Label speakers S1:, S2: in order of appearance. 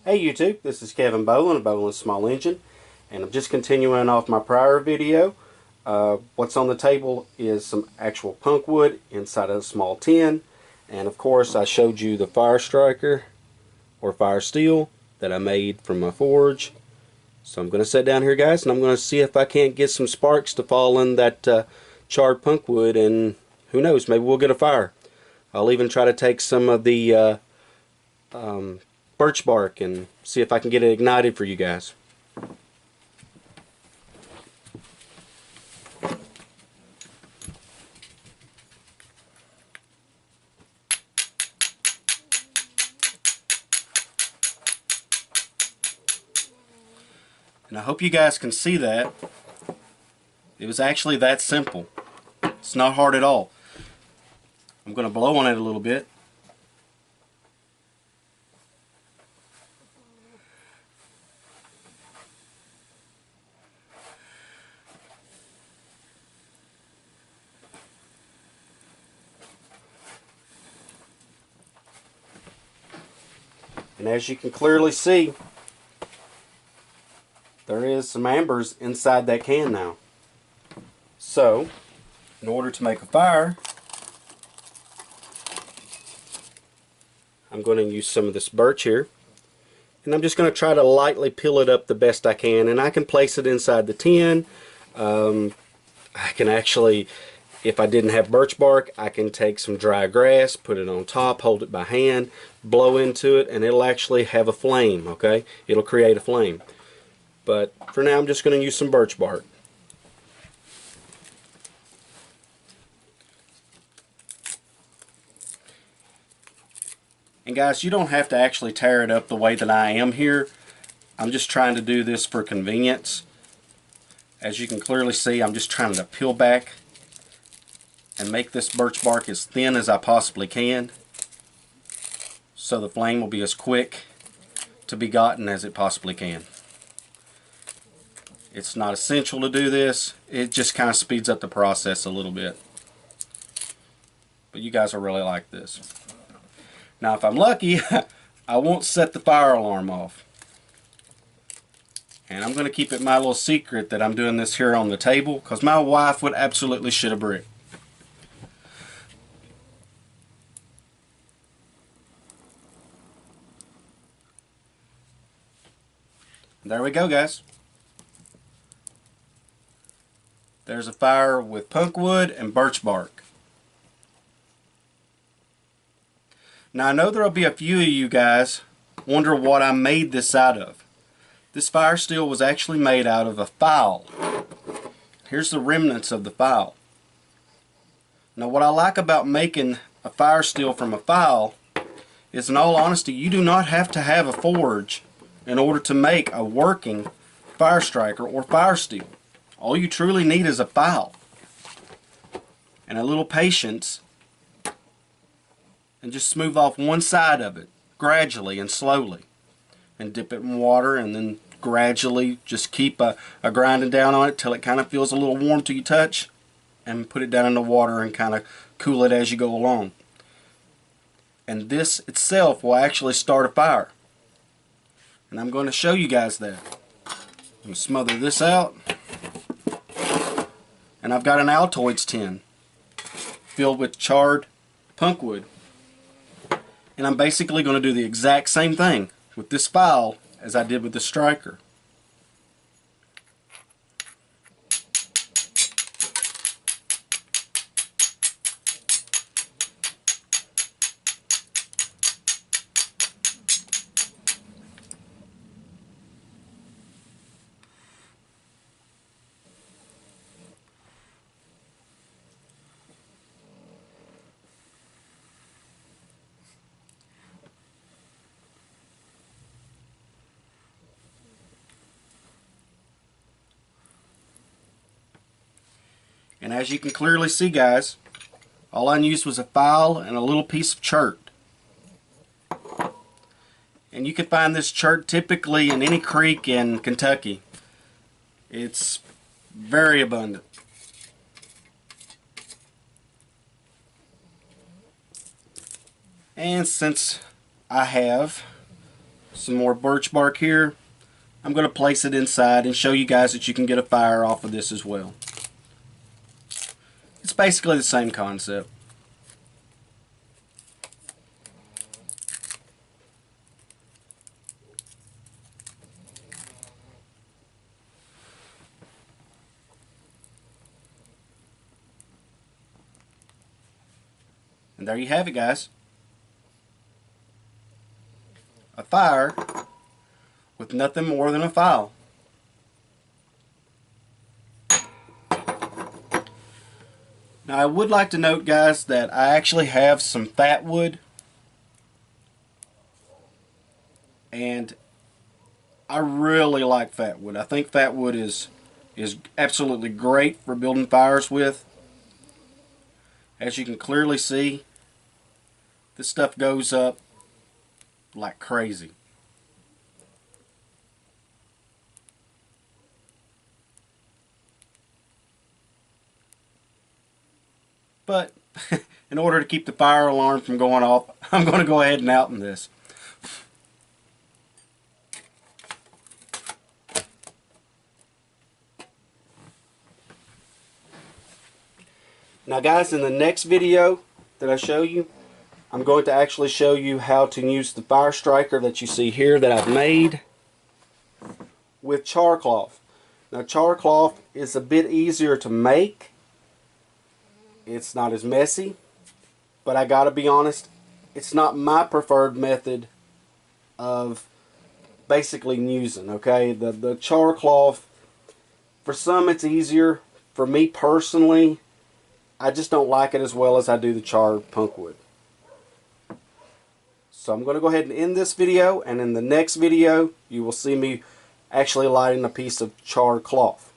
S1: Hey YouTube, this is Kevin Boland of Boland's Small Engine, and I'm just continuing off my prior video. What's on the table is some actual punk wood inside of a small tin, and of course I showed you the fire striker or fire steel that I made from my forge. So I'm going to sit down here, guys, and I'm going to see if I can't get some sparks to fall in that charred punk wood, and who knows, maybe we'll get a fire. I'll even try to take some of the birch bark and see if I can get it ignited for you guys. And I hope you guys can see that. It was actually that simple. It's not hard at all. I'm going to blow on it a little bit. And as you can clearly see, there is some embers inside that can now. So, in order to make a fire, I'm going to use some of this birch here. And I'm just going to try to lightly peel it up the best I can. And I can place it inside the tin. I can actually, if I didn't have birch bark, I can take some dry grass, put it on top, hold it by hand, blow into it, and it'll actually have a flame, okay? It'll create a flame. But for now, I'm just going to use some birch bark. And guys, you don't have to actually tear it up the way that I am here. I'm just trying to do this for convenience. As you can clearly see, I'm just trying to peel back and make this birch bark as thin as I possibly can, so the flame will be as quick to be gotten as it possibly can. It's not essential to do this. It just kind of speeds up the process a little bit. But you guys will really like this. Now if I'm lucky, I won't set the fire alarm off. And I'm going to keep it my little secret that I'm doing this here on the table, because my wife would absolutely shit a brick. There we go, guys. There's a fire with punk wood and birch bark. Now I know there'll be a few of you guys wonder what I made this out of. This fire steel was actually made out of a file. Here's the remnants of the file. Now what I like about making a fire steel from a file is, in all honesty, you do not have to have a forge in order to make a working fire striker or fire steel. All you truly need is a file and a little patience, and just smooth off one side of it gradually and slowly, and dip it in water, and then gradually just keep a grinding down on it till it kind of feels a little warm to your touch, and put it down in the water and kind of cool it as you go along. And this itself will actually start a fire, and I'm going to show you guys that. I'm going to smother this out, and I've got an Altoids tin filled with charred punk wood. And I'm basically going to do the exact same thing with this file as I did with the striker. And as you can clearly see, guys, all I used was a file and a little piece of chert. And you can find this chert typically in any creek in Kentucky. It's very abundant. And since I have some more birch bark here. I'm going to place it inside and show you guys that you can get a fire off of this as well. It's basically the same concept. And there you have it, guys. A fire with nothing more than a file. Now I would like to note, guys, that I actually have some fat wood, and I really like fat wood. I think fat wood is absolutely great for building fires with. As you can clearly see, this stuff goes up like crazy. But in order to keep the fire alarm from going off, I'm going to go ahead and out in this. Now guys, in the next video that I show you, I'm going to actually show you how to use the fire striker that you see here that I've made with char cloth. Now char cloth is a bit easier to make. It's not as messy, but I gotta be honest, it's not my preferred method of basically using, okay? The char cloth, for some it's easier. For me personally, I just don't like it as well as I do the charred punk wood. So I'm going to go ahead and end this video, and in the next video you will see me actually lighting a piece of charred cloth.